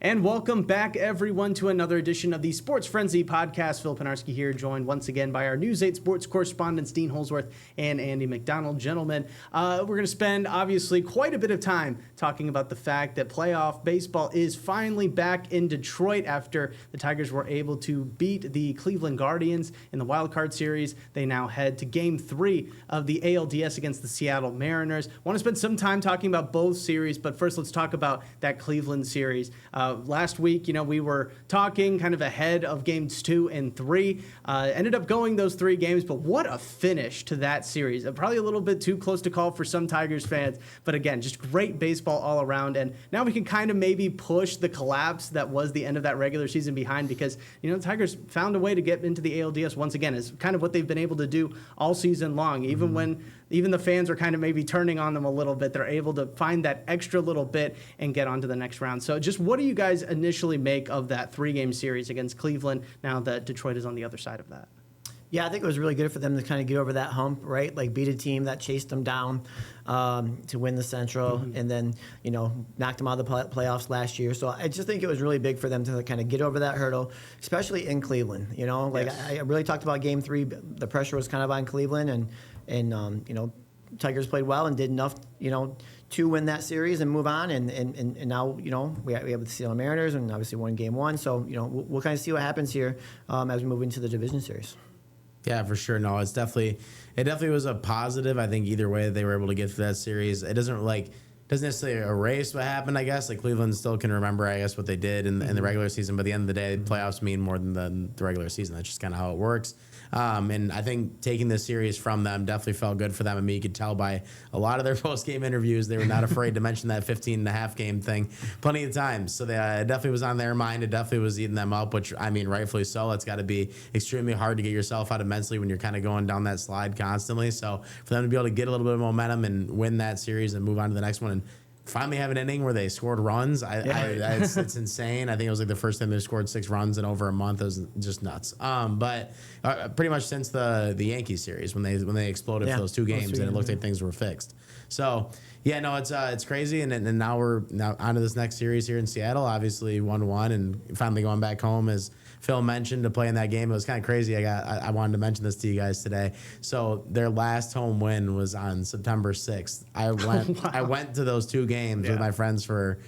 And welcome back, everyone, to another edition of the Sports Frenzy podcast. Phil Penarski here, joined once again by our News 8 sports correspondents, Dean Holzwarth and Andy McDonald. Gentlemen, we're going to spend, obviously, quite a bit of time talking about the fact that playoff baseball is finally back in Detroit after the Tigers were able to beat the Cleveland Guardians in the Wild Card Series. They now head to Game 3 of the ALDS against the Seattle Mariners. Want to spend some time talking about both series, but first let's talk about that Cleveland series. Last week, we were talking kind of ahead of games 2 and 3. Ended up going those 3 games, but what a finish to that series. Probably a little bit too close to call for some Tigers fans, but again, just great baseball all around. And now we can kind of maybe push the collapse that was the end of that regular season behind because, the Tigers found a way to get into the ALDS once again. Is kind of what they've been able to do all season long. Even when the fans are kind of maybe turning on them a little bit, they're able to find that extra little bit and get on to the next round. So just what do you guys initially make of that 3-game series against Cleveland now that Detroit is on the other side of that? Yeah, I think it was really good for them to kind of get over that hump, right? Like beat a team that chased them down to win the Central and then, knocked them out of the playoffs last year. So I just think it was really big for them to kind of get over that hurdle, especially in Cleveland. Yes. I really talked about Game 3. The pressure was kind of on Cleveland and Tigers played well and did enough, to win that series and move on. And now, we have the Seattle Mariners and obviously won Game 1. So, we'll kind of see what happens here as we move into the division series. Yeah, for sure. No, it definitely was a positive. I think either way they were able to get through that series. It doesn't necessarily erase what happened, I guess. Like Cleveland still can remember, I guess, what they did in the regular season. But at the end of the day, playoffs mean more than the regular season. That's just kind of how it works. And I think taking this series from them definitely felt good for them. I mean, you could tell by a lot of their post-game interviews, they were not afraid to mention that 15.5 game thing plenty of times. So it definitely was on their mind. It definitely was eating them up, which, I mean, rightfully so. It's got to be extremely hard to get yourself out of mentally when you're kind of going down that slide constantly. So for them to be able to get a little bit of momentum and win that series and move on to the next one and finally have an inning where they scored runs. It's insane. I think it was like the first time they scored 6 runs in over a month. It was just nuts. But pretty much since the Yankees series when they exploded for those 2 games and it looked like things were fixed. So yeah, no, it's crazy. And now we're on to this next series here in Seattle. Obviously 1-1 and finally going back home as Phil mentioned to play in that game. It was kind of crazy. I wanted to mention this to you guys today. So their last home win was on September 6th. I went to those 2 games with my friends for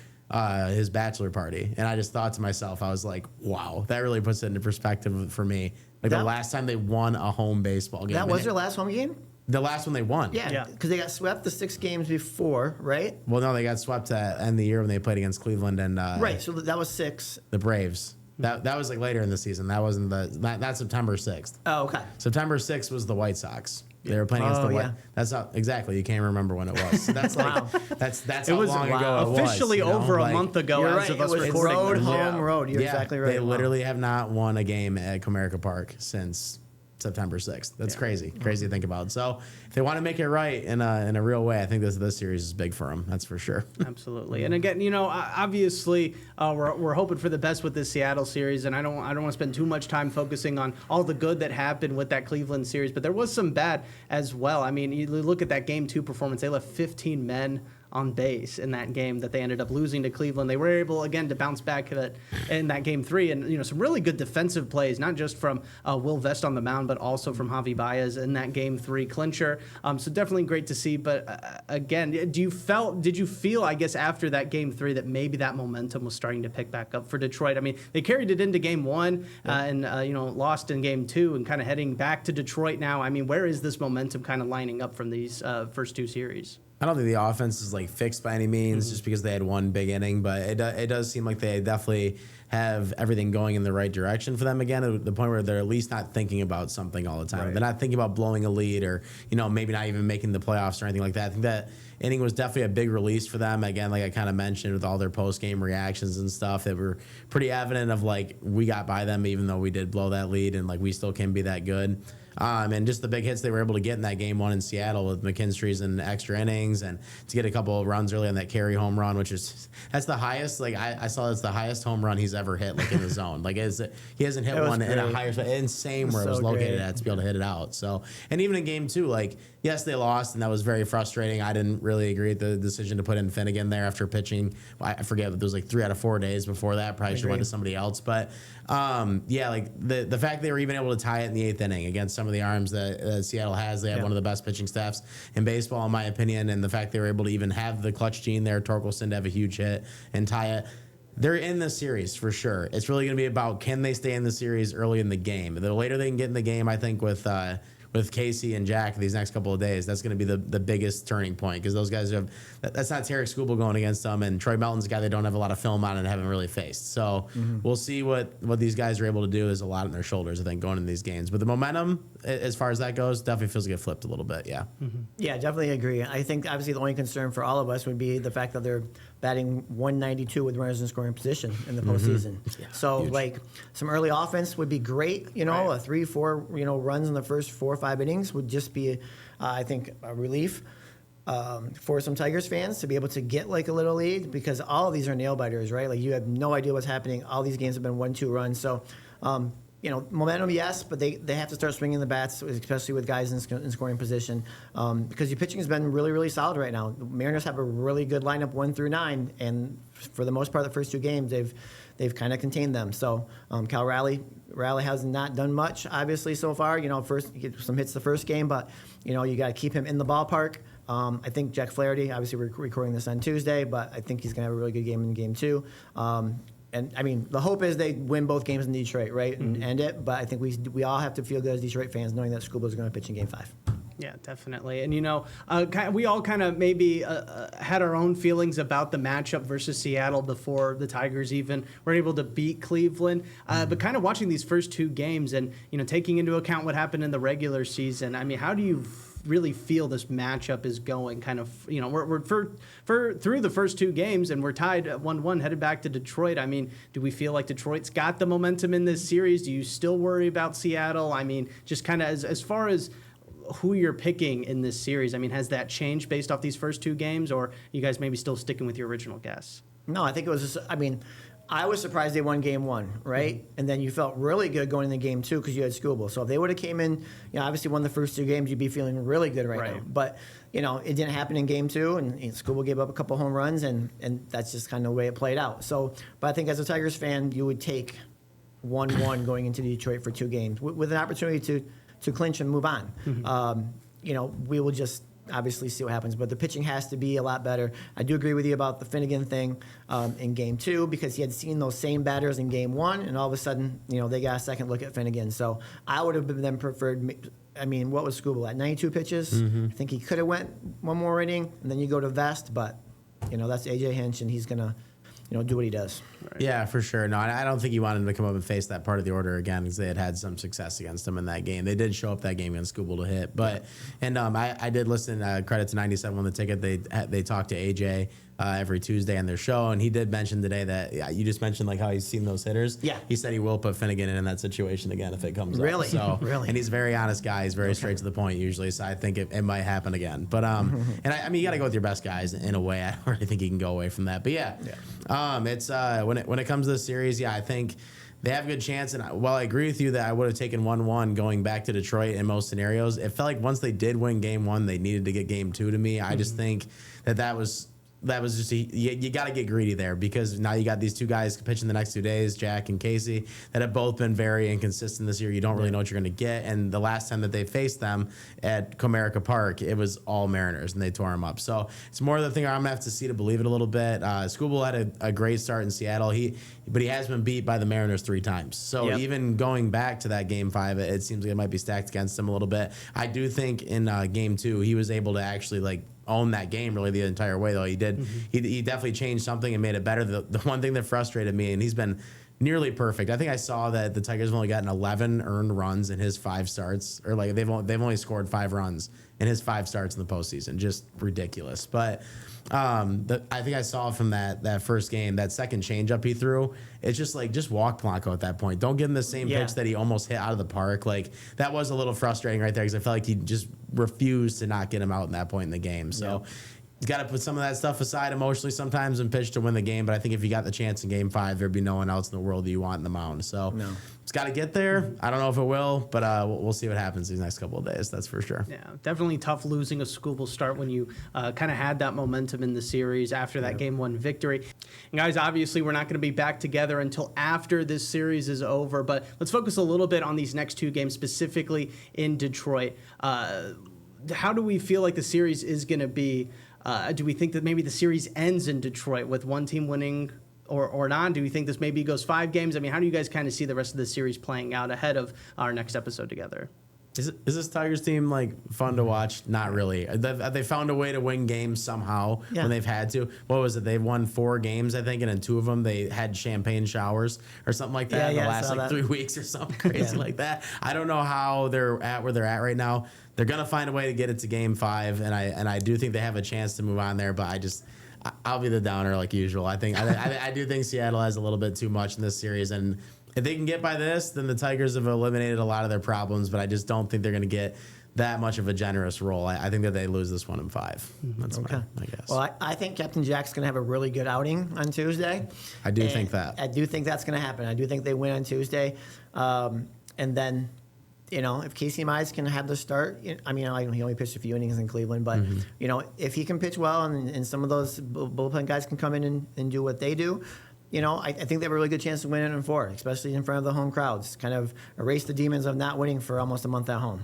his bachelor party, and I just thought to myself, I was like, wow, that really puts it into perspective for me. Like the last time they won a home baseball game. That was their last home game? The last one they won. Yeah, because they got swept the 6 games before, right? Well, no, they got swept at the end of the year when they played against Cleveland and right. So that was 6. The Braves. That was like later in the season. That wasn't not September 6th. Oh, okay. September 6th was the White Sox. They were playing against the White. That's not exactly. You can't remember when it was. So that's like that's how long ago it was. Officially over a month ago. You're as right. of us it was road, home, road. You're exactly right. They literally have not won a game at Comerica Park since September 6th. That's crazy to think about. So if they want to make it right in a real way, I think this series is big for them. That's for sure. Absolutely. And again, obviously we're hoping for the best with this Seattle series, and I don't want to spend too much time focusing on all the good that happened with that Cleveland series, but there was some bad as well. I mean, you look at that Game 2 performance. They left 15 men on base in that game that they ended up losing to Cleveland. They were able, again, to bounce back in that Game 3. And, some really good defensive plays, not just from Will Vest on the mound, but also from Javi Baez in that Game 3 clincher. So definitely great to see. But, again, did you feel, I guess, after that Game 3 that maybe that momentum was starting to pick back up for Detroit? I mean, they carried it into Game 1 and lost in Game 2 and kind of heading back to Detroit now. I mean, where is this momentum kind of lining up from these first 2 series? I don't think the offense is like fixed by any means just because they had one big inning, but it does seem like they definitely have everything going in the right direction for them again, at the point where they're at least not thinking about something all the time. Right. They're not thinking about blowing a lead or, maybe not even making the playoffs or anything like that. I think that inning was definitely a big release for them. Again, like I kind of mentioned with all their post-game reactions and stuff that were pretty evident of like we got by them even though we did blow that lead and like we still can be that good. And just the big hits they were able to get in that game 1 in Seattle with McKinstry's and extra innings, and to get a couple of runs early on that carry home run, which is that's the highest. Like I saw that's the highest home run he's ever hit, like in the zone. Like he hasn't hit one in a higher spot. Insane where it was located at to be able to hit it out. So, and even in game 2, like yes, they lost, and that was very frustrating. I didn't really agree with the decision to put in Finnegan there after pitching. I forget, but there was like 3 out of 4 days before that. Probably should have went to somebody else. But yeah, like the fact they were even able to tie it in the 8th inning against some of the arms that Seattle has. They have one of the best pitching staffs in baseball, in my opinion. And the fact they were able to even have the clutch gene there, Torkelson to have a huge hit and tie it. They're in the series for sure. It's really going to be about, can they stay in the series early in the game? The later they can get in the game, I think with Casey and Jack these next couple of days, that's going to be the biggest turning point, because those guys have, that's not Tarek Skubal going against them, and Troy Melton's a guy they don't have a lot of film on and haven't really faced. So we'll see what these guys are able to do. There's a lot on their shoulders, I think, going into these games. But the momentum, as far as that goes, definitely feels like it flipped a little bit. Yeah. Yeah, definitely agree. I think obviously the only concern for all of us would be the fact that they're batting 192 with runners in scoring position in the postseason. Yeah, so huge. Like some early offense would be great. A 3-4 runs in the first 4 or 5 innings would just be, I think, a relief for some Tigers fans to be able to get like a little lead, because all of these are nail biters, right? Like you have no idea what's happening. All these games have been 1-2 runs. So, momentum, yes, but they have to start swinging the bats, especially with guys in scoring position, because your pitching has been really, really solid right now. The Mariners have a really good lineup 1 through 9, and for the most part, the first 2 games, they've kind of contained them. So Cal Raleigh has not done much, obviously, so far. First he get some hits the first game, but you got to keep him in the ballpark. I think Jack Flaherty, obviously we're recording this on Tuesday, but I think he's going to have a really good game in game 2. And I mean, the hope is they win both games in Detroit, right, and end it. But I think we all have to feel good as Detroit fans, knowing that Skubal is going to pitch in Game 5. Yeah, definitely. And, we all kind of maybe had our own feelings about the matchup versus Seattle before the Tigers even were able to beat Cleveland. But kind of watching these first 2 games and, taking into account what happened in the regular season, I mean, how do you really feel this matchup is going? Kind of, we're through the first 2 games and we're tied at 1-1 headed back to Detroit. I mean, do we feel like Detroit's got the momentum in this series? Do you still worry about Seattle? I mean, just kind of as far as who you're picking in this series, I mean, has that changed based off these first 2 games, or are you guys maybe still sticking with your original guess? No, I think it was just, I was surprised they won game 1, right? And then you felt really good going into game 2 because you had Skubal. So if they would have came in, obviously won the first 2 games, you'd be feeling really good right now. But, it didn't happen in game 2, and Skubal gave up a couple home runs, and that's just kind of the way it played out. So, but I think as a Tigers fan, you would take 1-1 going into Detroit for 2 games with an opportunity to clinch and move on. We will just obviously see what happens, but the pitching has to be a lot better. I do agree with you about the Finnegan thing in game 2, because he had seen those same batters in game 1, and all of a sudden, they got a second look at Finnegan. So I would have then preferred. What was Skubal at 92 pitches? I think he could have went 1 more inning, and then you go to Vest, but that's AJ Hinch, and he's gonna do what he does. Right. Yeah, for sure. No, I don't think he wanted to come up and face that part of the order again, because they had some success against him in that game. They did show up that game against Skubal to hit, but I did listen. Credit to 97 on the ticket. They talked to AJ every Tuesday on their show, and he did mention today that you just mentioned like how he's seen those hitters. Yeah, he said he will put Finnegan in that situation again if it comes up. So really, and he's a very honest guy. He's very straight to the point usually. So I think it might happen again. But and I mean you got to go with your best guys in a way. I don't really think he can go away from that. But it's when it comes to this series, I think they have a good chance. And while I agree with you that I would have taken 1-1 going back to Detroit in most scenarios, it felt like once they did win game 1, they needed to get game 2 to me. I just think that was just you got to get greedy there, because now you got these 2 guys pitching the next 2 days, Jack and Casey, that have both been very inconsistent this year. You don't really know what you're going to get. And the last time that they faced them at Comerica Park, it was all Mariners, and they tore them up. So it's more of the thing I'm going to have to see to believe it a little bit. Skubal had a great start in Seattle. But he has been beat by the Mariners 3 times. So even going back to that game 5, it seems like it might be stacked against him a little bit. I do think in game 2, he was able to actually own that game really the entire way, though. He did. He definitely changed something and made it better. The one thing that frustrated me, and he's been nearly perfect. I think I saw that the Tigers have only gotten 11 earned runs in his 5 starts, or like they've only scored 5 runs in his 5 starts in the postseason. Just ridiculous. But I think I saw from that first game, that second changeup he threw, it's just walk Blanco at that point. Don't give him the same pitch that he almost hit out of the park. Like, that was a little frustrating right there because I felt like he just refused to not get him out in that point in the game. So he's got to put some of that stuff aside emotionally sometimes and pitch to win the game. But I think if you got the chance in Game 5, there'd be no one else in the world that you want in the mound. So it's got to get there. I don't know if it will, but we'll see what happens these next couple of days. That's for sure. Yeah, definitely tough losing a Scooball start when you kind of had that momentum in the series after that Game 1 victory. And guys, obviously we're not going to be back together until after this series is over, but let's focus a little bit on these next 2 games, specifically in Detroit. How do we feel like the series is going to be? Do we think that maybe the series ends in Detroit with one team winning or not? Do we think this maybe goes 5 games? I mean, how do you guys kind of see the rest of the series playing out ahead of our next episode together? Is this Tigers team fun to watch? Not really. They found a way to win games somehow when they've had to. What was it? They've won 4 games, I think, and in 2 of them they had champagne showers or something like that in the last 3 weeks or something crazy like that. I don't know how they're at where they're at right now. They're gonna find a way to get it to Game 5, and I do think they have a chance to move on there. But I'll be the downer like usual. I do think Seattle has a little bit too much in this series, and if they can get by this, then the Tigers have eliminated a lot of their problems. But I just don't think they're gonna get that much of a generous roll. I think that they lose this one in 5. That's my guess. Well, I think Captain Jack's going to have a really good outing on Tuesday. I do think that. I do think that's going to happen. I do think they win on Tuesday. And then, if Casey Mize can have the start, I mean, he only pitched a few innings in Cleveland, but, if he can pitch well and some of those bullpen guys can come in and do what they do, I think they have a really good chance to win it in 4, especially in front of the home crowds. Kind of erase the demons of not winning for almost a month at home.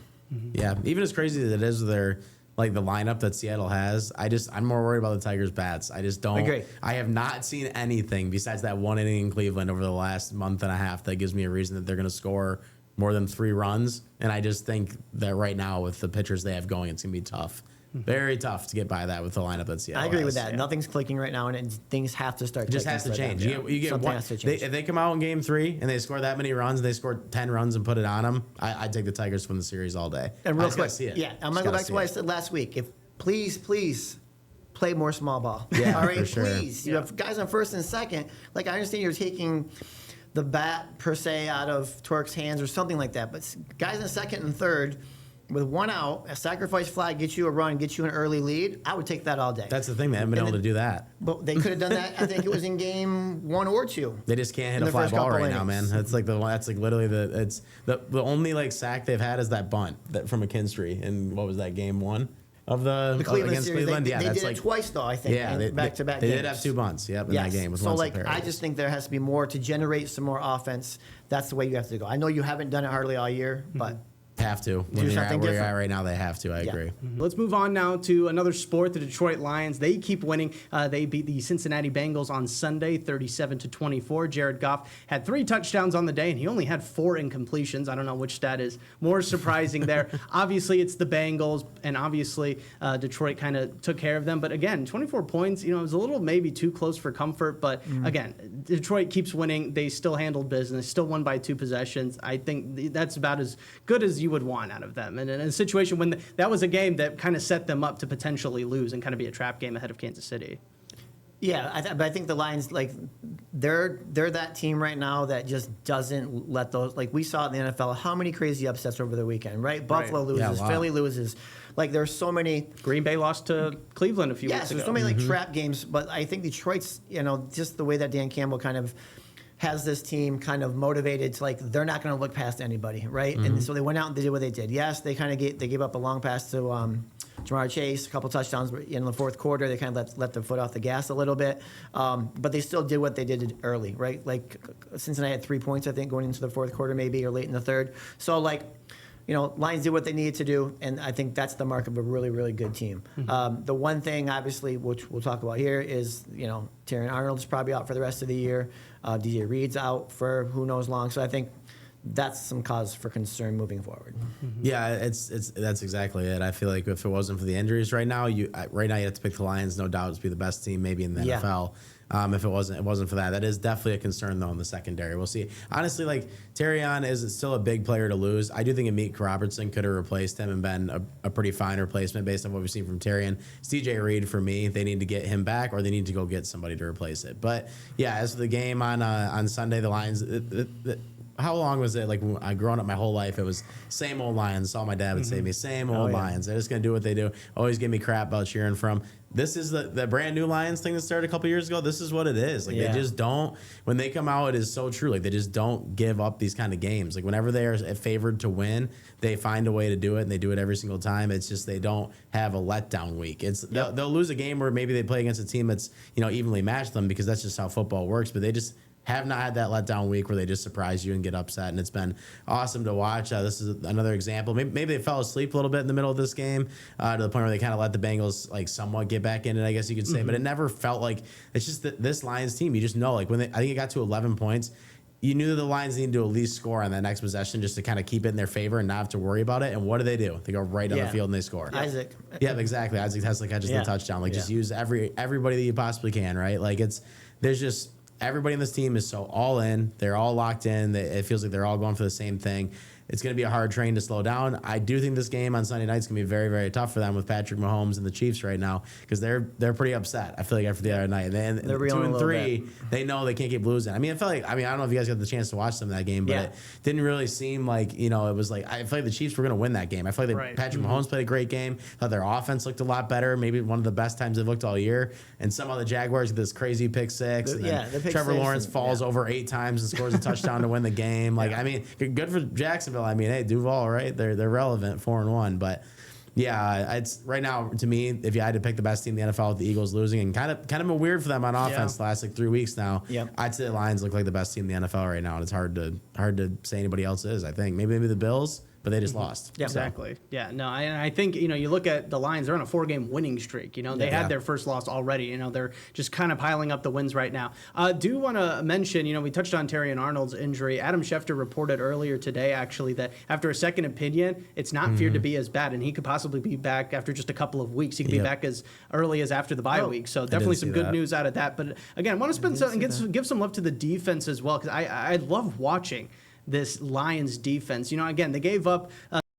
Yeah, even as crazy as it is, the lineup that Seattle has, I'm more worried about the Tigers' bats. I just don't. Agree. I have not seen anything besides that 1 inning in Cleveland over the last month and a half that gives me a reason that they're going to score more than 3 runs. And I just think that right now with the pitchers they have going, it's going to be tough. Very tough to get by that with the lineup that Seattle I agree with has. that. Nothing's clicking right now, and things have to start. It just has to change. You get Something one. has to change. If they come out in Game 3 and they score that many runs, they score 10 runs and put it on them, I'd take the Tigers to win the series all day. And real I just gotta quick, see it. I'm going to go back to what I said last week. If please play more small ball. Yeah, all right, for sure. please. You have guys on first and second. Like, I understand you're taking the bat per se out of Torque's hands or something like that, but guys in second and third, with 1 out, a sacrifice fly gets you a run, gets you an early lead. I would take that all day. That's the thing. They haven't been able to do that. But they could have done that. I think it was in Game 1 or 2. They just can't hit a fly ball right now, man. That's literally the only sack they've had is that bunt from McKinstry. And what was that, Game 1 of the Cleveland against series? Cleveland? They did it twice though, I think. Yeah, back to back. They did have 2 bunts. Yep, in that game. So I just think there has to be more to generate some more offense. That's the way you have to go. I know you haven't done it hardly all year, but. Have to. When you're at where you're at right now, they have to. I agree. Let's move on now to another sport, the Detroit Lions. They keep winning. They beat the Cincinnati Bengals on Sunday, 37-24. Jared Goff had 3 touchdowns on the day, and he only had 4 incompletions. I don't know which stat is more surprising there. Obviously, it's the Bengals, and obviously Detroit kind of took care of them. But again, 24 points, it was a little maybe too close for comfort. But again, Detroit keeps winning. They still handled business, still won by 2 possessions. I think that's about as good as you would want out of them. And in a situation when that was a game that kind of set them up to potentially lose and kind of be a trap game ahead of Kansas City. Yeah, but I think the Lions, they're that team right now that just doesn't let those, we saw in the NFL, how many crazy upsets over the weekend, right? Buffalo loses, Philly loses. There's so many. Green Bay lost to Cleveland a few weeks ago. There's so many trap games, but I think Detroit's, just the way that Dan Campbell kind of has this team kind of motivated to they're not going to look past anybody, right? And so they went out and they did what they did. Yes, they kind of gave up a long pass to Jamar Chase, a couple touchdowns in the fourth quarter. They kind of let their foot off the gas a little bit, but they still did what they did early, right? Cincinnati had 3 points, I think, going into the fourth quarter maybe or late in the third. So Lions did what they needed to do, and I think that's the mark of a really, really good team. The one thing, obviously, which we'll talk about here is, Terran Arnold's probably out for the rest of the year. DJ Reed's out for who knows long. So I think that's some cause for concern moving forward. Yeah, that's exactly it. I feel like if it wasn't for the injuries right now, you have to pick the Lions, no doubt, to be the best team maybe in the Yeah. NFL. If it wasn't for that, that is definitely a concern though in the secondary. We'll see. Honestly, like Terrion is still a big player to lose. I do think Amik Robertson could have replaced him and been a pretty fine replacement based on what we've seen from Terrion. It's DJ Reed for me. They need to get him back, or they need to go get somebody to replace it. But yeah, as for the game on Sunday, the Lions. How long was it? Like I growing up my whole life, it was same old Lions. All my dad would say to me, same old Lions. They're just gonna do what they do. Always give me crap about cheering from. This is the brand new Lions thing that started a couple years ago. This is what it is. Like they just don't. When they come out, it is so true. Like they just don't give up these kind of games. Like whenever they are favored to win, they find a way to do it, and they do it every single time. It's just they don't have a letdown week. They'll lose a game where maybe they play against a team that's evenly matched them because that's just how football works. But they just have not had that letdown week where they just surprise you and get upset, and it's been awesome to watch. This is another example. Maybe they fell asleep a little bit in the middle of this game to the point where they kind of let the Bengals like somewhat get back in it, I guess you could say. But it never felt like it's just this Lions team. You just know, like I think it got to 11 points. You knew that the Lions needed to at least score on that next possession just to kind of keep it in their favor and not have to worry about it. And what do? They go right on the field and they score. Isaac. Yeah, exactly. Isaac has catches the touchdown. Like just use everybody that you possibly can, right? Like there's just everybody in this team is so all in. They're all locked in. It feels like they're all going for the same thing. It's going to be a hard train to slow down. I do think this game on Sunday night is going to be very, very tough for them with Patrick Mahomes and the Chiefs right now because they're pretty upset. I feel like after the other night, and they're 2-3, they know they can't keep losing. I mean, I don't know if you guys got the chance to watch some of that game, but it didn't really seem like it was like I feel like the Chiefs were going to win that game. I feel like Patrick Mahomes played a great game. Thought their offense looked a lot better, maybe one of the best times they've looked all year. And somehow the Jaguars get this crazy pick six, and then Trevor Lawrence falls over 8 times and scores a touchdown to win the game. Like I mean, good for Jacksonville. I mean, hey, Duval. Right, they're relevant 4-1, but yeah, it's right now to me. If you had to pick the best team in the NFL with the Eagles losing and kind of been weird for them on offense the last like 3 weeks now. I'd say the Lions look like the best team in the NFL right now, and it's hard to say anybody else is. I think maybe the Bills. But they just lost. Yeah, exactly. Yeah, no, I think, you look at the Lions, they're on a 4-game winning streak. They had their first loss already. They're just kind of piling up the wins right now. Do want to mention, we touched on Terrion Arnold's injury. Adam Schefter reported earlier today, actually, that after a second opinion, it's not feared to be as bad, and he could possibly be back after just a couple of weeks. He could be back as early as after the bye week. So definitely some good news out of that. But again, I want to spend some and give some love to the defense as well, because I love watching this Lions defense. Again, they gave up